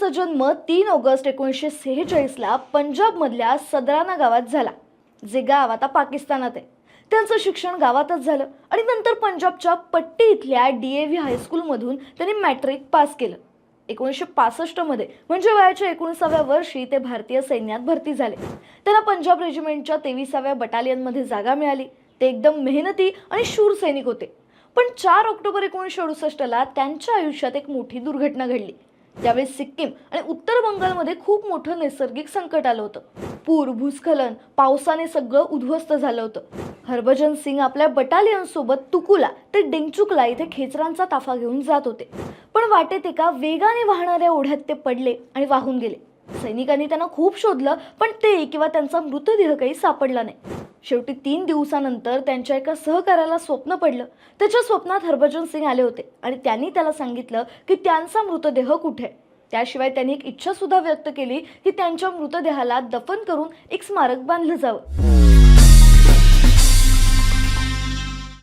त्यांचा जन्म 3 ऑगस्ट 1946ला पंजाबमधल्या सदराना गावात झाला, जे गाव आता पाकिस्तानात आहे. त्यांचं शिक्षण गावातच झालं आणि नंतर पंजाबच्या पट्टी इथल्या DAV हायस्कूलमधून त्यांनी मॅट्रिक पास केलं. 1965मध्ये म्हणजे वयाच्या 19व्या वर्षी ते भारतीय सैन्यात भरती झाले. त्यांना पंजाब रेजिमेंटच्या 23व्या बटालियनमध्ये जागा मिळाली. ते एकदम मेहनती आणि शूर सैनिक होते. पण 4 ऑक्टोबर 1968ला त्यांच्या आयुष्यात एक मोठी दुर्घटना घडली. त्यावेळी सिक्कीम आणि उत्तर बंगालमध्ये खूप मोठं नैसर्गिक संकट आलं होतं. पूर, भूस्खलन, पावसाने सगळं उद्ध्वस्त झालं होतं. हरभजन सिंग आपल्या बटालियन सोबत तुकुला ते डेंगचुकला इथे खेचरांचा ताफा घेऊन जात होते. पण वाटेत एका वेगाने वाहणाऱ्या ओढ्यात ते पडले आणि वाहून गेले. सैनिकांनी त्यांना खूप शोधलं, पण ते किंवा त्यांचा मृतदेह काही सापडला नाही. शेवटी 3 दिवसानंतर त्यांच्या एका सहकार्याला स्वप्न पडलं. त्याच्या स्वप्नात हरभजन सिंग आले होते आणि त्यांनी त्याला सांगितलं की त्यांचा मृतदेह कुठे आहे. त्याशिवाय त्यांनी एक इच्छा सुद्धा व्यक्त केली की त्यांच्या मृतदेहाला दफन करून एक स्मारक बांधलं जावं.